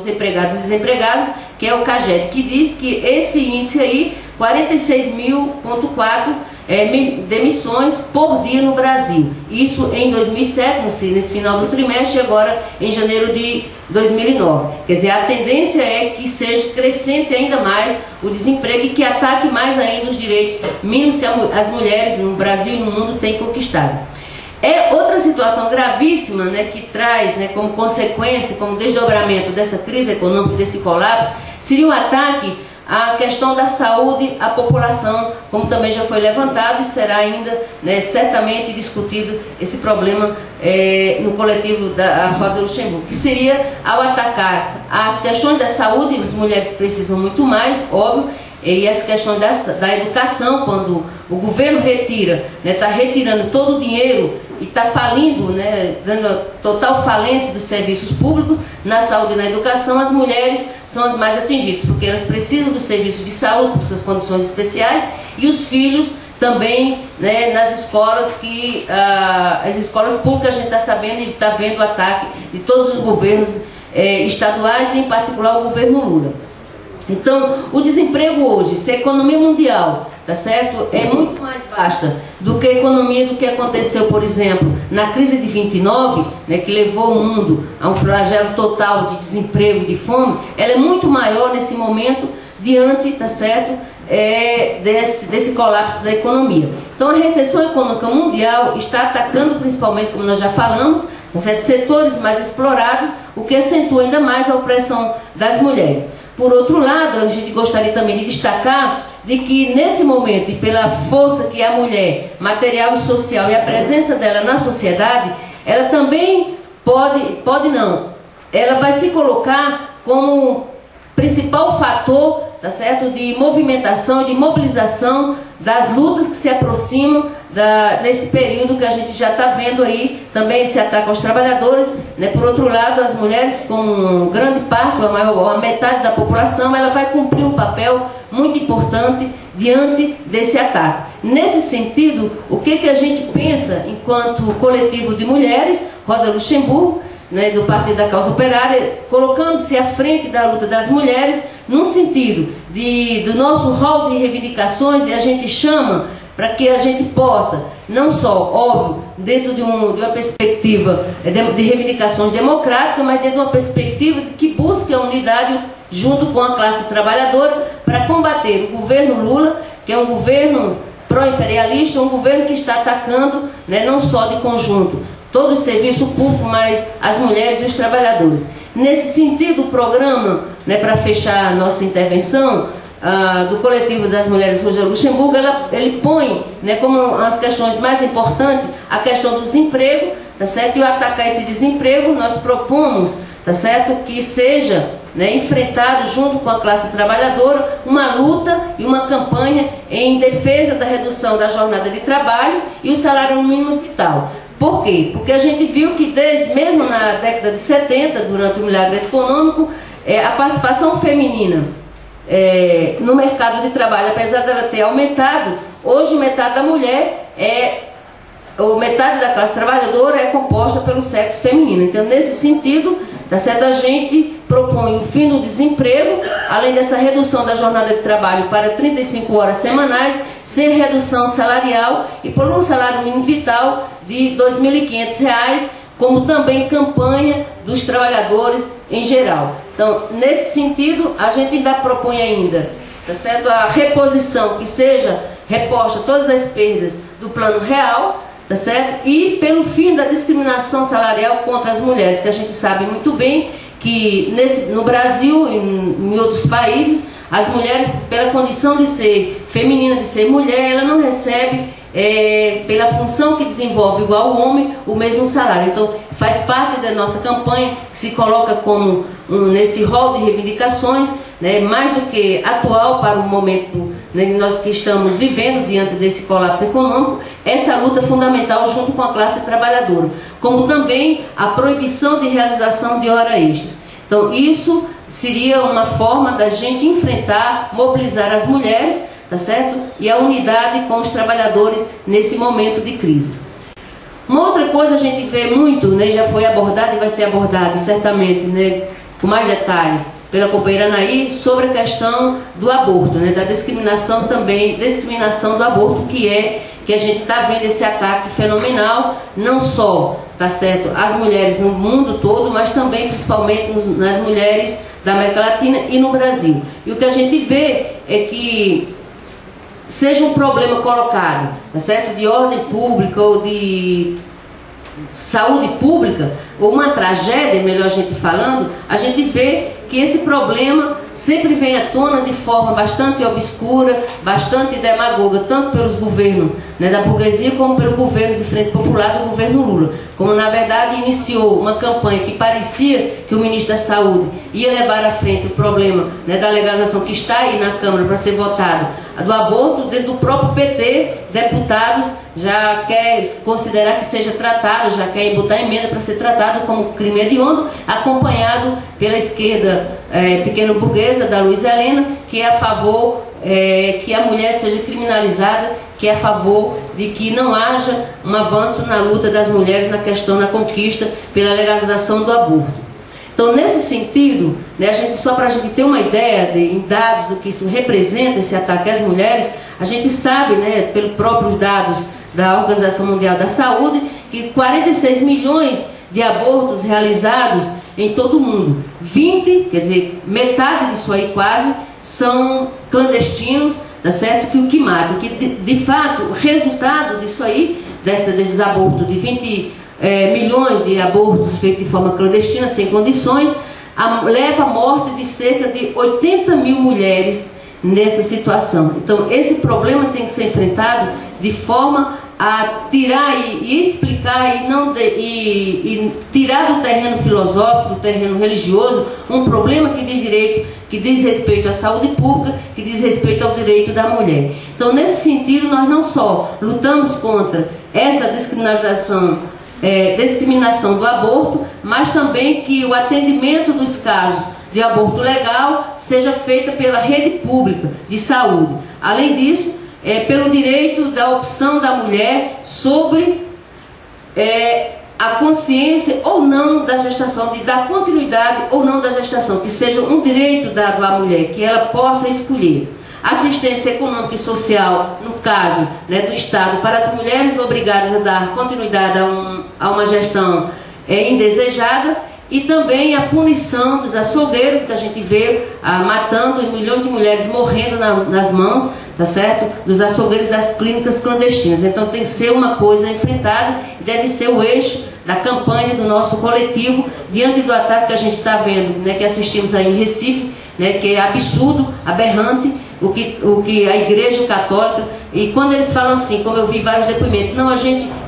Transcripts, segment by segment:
dos empregados e desempregados, que é o CAGED, que diz que esse índice aí, 46.000,4 demissões por dia no Brasil. Isso em 2007, nesse final do trimestre, e agora em janeiro de 2009. Quer dizer, a tendência é que seja crescente ainda mais o desemprego e que ataque mais ainda os direitos mínimos que as mulheres no Brasil e no mundo têm conquistado. É outra situação gravíssima, né, que traz, né, como consequência, como desdobramento dessa crise econômica, desse colapso, seria um ataque à questão da saúde à população, como também já foi levantado e será ainda, né, certamente discutido esse problema no coletivo da Rosa Luxemburgo, que seria ao atacar as questões da saúde, as mulheres precisam muito mais, óbvio, e essa questão da educação, quando o governo retira, está retirando todo o dinheiro e está falindo, né, dando total falência dos serviços públicos na saúde e na educação, as mulheres são as mais atingidas, porque elas precisam do serviço de saúde por suas condições especiais, e os filhos também, né, nas escolas, as escolas públicas, a gente está sabendo e está vendo o ataque de todos os governos estaduais, e em particular o governo Lula. Então, o desemprego hoje, se a economia mundial, tá certo, é muito mais vasta do que a economia do que aconteceu, por exemplo, na crise de 29, né, que levou o mundo a um flagelo total de desemprego e de fome, ela é muito maior nesse momento diante, tá certo, desse colapso da economia. Então, a recessão econômica mundial está atacando principalmente, como nós já falamos, tá certo, setores mais explorados, o que acentua ainda mais a opressão das mulheres. Por outro lado, a gente gostaria também de destacar de que nesse momento, e pela força que é a mulher, material e social, e a presença dela na sociedade, ela também ela vai se colocar como principal fator, tá certo, de movimentação e de mobilização das lutas que se aproximam nesse período que a gente já está vendo aí, também esse ataque aos trabalhadores, né? Por outro lado, as mulheres, como grande parte, a metade da população, ela vai cumprir um papel muito importante diante desse ataque. Nesse sentido, o que a gente pensa enquanto coletivo de mulheres, Rosa Luxemburgo, né, do Partido da Causa Operária, colocando-se à frente da luta das mulheres, num sentido do nosso rol de reivindicações, e a gente chama para que a gente possa, não só, óbvio, dentro de uma perspectiva de reivindicações democráticas, mas dentro de uma perspectiva que busque a unidade junto com a classe trabalhadora para combater o governo Lula, que é um governo pró-imperialista, um governo que está atacando, né, não só de conjunto todo o serviço público, mas as mulheres e os trabalhadores. Nesse sentido, o programa, né, para fechar a nossa intervenção, do coletivo das mulheres Rosa Luxemburgo, ele põe, né, como as questões mais importantes a questão do desemprego, tá certo? E ao atacar esse desemprego, nós propomos, tá certo, que seja, né, enfrentado junto com a classe trabalhadora uma luta e uma campanha em defesa da redução da jornada de trabalho e o salário mínimo vital. Por quê? Porque a gente viu que mesmo na década de 70, durante o milagre econômico, a participação feminina no mercado de trabalho, apesar dela ter aumentado, hoje metade da mulher ou metade da classe trabalhadora é composta pelo sexo feminino. Então, nesse sentido, tá certo, a gente propõe o fim do desemprego, além dessa redução da jornada de trabalho para 35 horas semanais, sem redução salarial e por um salário mínimo vital de R$ 2.500, como também campanha dos trabalhadores em geral. Então, nesse sentido, a gente ainda propõe ainda, tá certo, a reposição, que seja reposta todas as perdas do plano real, tá certo? E pelo fim da discriminação salarial contra as mulheres, que a gente sabe muito bem que no Brasil e em outros países, as mulheres, pela condição de ser feminina, de ser mulher, ela não recebe, pela função que desenvolve igual ao homem, o mesmo salário. Então, faz parte da nossa campanha, que se coloca como nesse rol de reivindicações, né, mais do que atual para o momento, né, nós que estamos vivendo diante desse colapso econômico, essa luta fundamental junto com a classe trabalhadora, como também a proibição de realização de horas extras. Então, isso seria uma forma da gente enfrentar, mobilizar as mulheres, tá certo? E a unidade com os trabalhadores nesse momento de crise. Uma outra coisa a gente vê muito, né, já foi abordado e vai ser abordado certamente, né, com mais detalhes pela companheira Anaí sobre a questão do aborto, né, da discriminação também, discriminação do aborto, que a gente está vendo esse ataque fenomenal, não só, tá certo, as mulheres no mundo todo, mas também principalmente nas mulheres da América Latina e no Brasil. E o que a gente vê é que seja um problema colocado, tá certo, de ordem pública ou de saúde pública, ou uma tragédia, melhor a gente falando, a gente vê que esse problema sempre vem à tona de forma bastante obscura, bastante demagoga, tanto pelos governos, né, da burguesia, como pelo governo de Frente Popular do governo Lula. Como na verdade iniciou uma campanha que parecia que o ministro da Saúde ia levar à frente o problema, né, da legalização que está aí na Câmara para ser votado, do aborto, dentro do próprio PT, deputados já quer considerar que seja tratado, já quer botar emenda para ser tratado como crime hediondo, acompanhado pela esquerda pequeno-burguesa da Luísa Helena, que é a favor que a mulher seja criminalizada, que é a favor de que não haja um avanço na luta das mulheres na questão da conquista pela legalização do aborto. Então, nesse sentido, né, só para a gente ter uma ideia em dados do que isso representa, esse ataque às mulheres, a gente sabe, né, pelos próprios dados da Organização Mundial da Saúde, que 46 milhões de abortos realizados em todo o mundo. 20, quer dizer, metade disso aí quase, são clandestinos, tá certo? Que o que mata, que de fato o resultado disso aí, desses abortos de 20 milhões de abortos feitos de forma clandestina, sem condições, leva à morte de cerca de 80 mil mulheres nessa situação. Então, esse problema tem que ser enfrentado de forma a tirar e explicar e tirar do terreno filosófico, do terreno religioso, um problema que diz respeito à saúde pública, que diz respeito ao direito da mulher. Então, nesse sentido, nós não só lutamos contra essa discriminação do aborto, mas também que o atendimento dos casos de aborto legal seja feito pela rede pública de saúde. Além disso, pelo direito da opção da mulher sobre a consciência ou não da gestação, de dar continuidade ou não da gestação, que seja um direito dado à mulher, que ela possa escolher. Assistência econômica e social, no caso, né, do Estado, para as mulheres obrigadas a dar continuidade a uma gestão indesejada, e também a punição dos açougueiros, que a gente vê matando milhões de mulheres morrendo nas mãos, tá certo? Dos açougueiros das clínicas clandestinas. Então tem que ser uma coisa enfrentada e deve ser o eixo da campanha do nosso coletivo diante do ataque que a gente está vendo, né, que assistimos aí em Recife, né, que é absurdo, aberrante, o que a Igreja Católica, e quando eles falam assim, como eu vi vários depoimentos, não,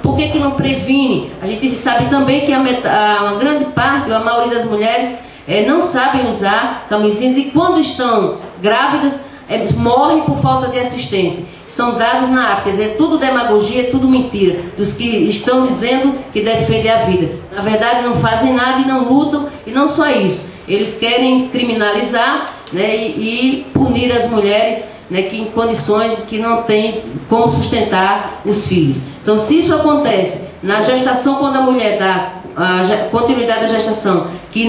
por que não previne? A gente sabe também que uma grande parte, ou a maioria das mulheres, não sabem usar camisinhas, e quando estão grávidas, morrem por falta de assistência. São dados na África, quer dizer, é tudo demagogia, é tudo mentira, dos que estão dizendo que defendem a vida. Na verdade, não fazem nada e não lutam, e não só isso, eles querem criminalizar, né, e punir as mulheres, né, que em condições que não têm como sustentar os filhos. Então, se isso acontece na gestação, quando a mulher dá a continuidade da gestação, que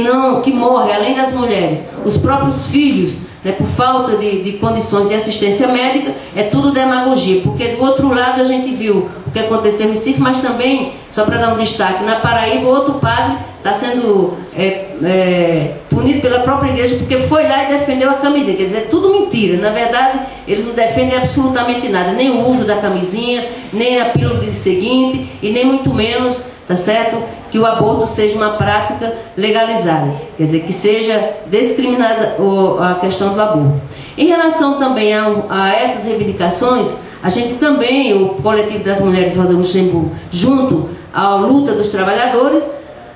morre, além das mulheres, os próprios filhos, né, por falta de condições de assistência médica, é tudo demagogia, porque do outro lado a gente viu o que aconteceu em Recife, mas também, só para dar um destaque, na Paraíba, outro padre está sendo punido pela própria igreja, porque foi lá e defendeu a camisinha. Quer dizer, é tudo mentira. Na verdade, eles não defendem absolutamente nada, nem o uso da camisinha, nem a pílula de seguinte, e nem muito menos, tá certo, que o aborto seja uma prática legalizada, quer dizer, que seja discriminada a questão do aborto. Em relação também a essas reivindicações, a gente também, o Coletivo das Mulheres Rosa Luxemburgo, junto à luta dos trabalhadores,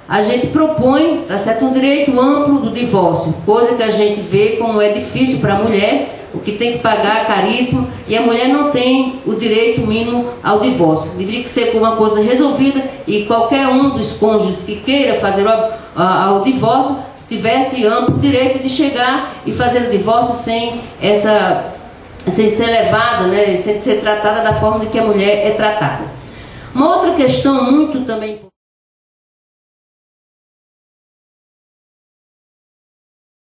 a gente propõe, tá certo, um direito amplo do divórcio, coisa que a gente vê como é difícil para a mulher, o que tem que pagar é caríssimo, e a mulher não tem o direito mínimo ao divórcio. Deveria que ser uma coisa resolvida, e qualquer um dos cônjuges que queira fazer o divórcio tivesse amplo direito de chegar e fazer o divórcio sem ser levada, né, sem ser tratada da forma de que a mulher é tratada. Uma outra questão muito também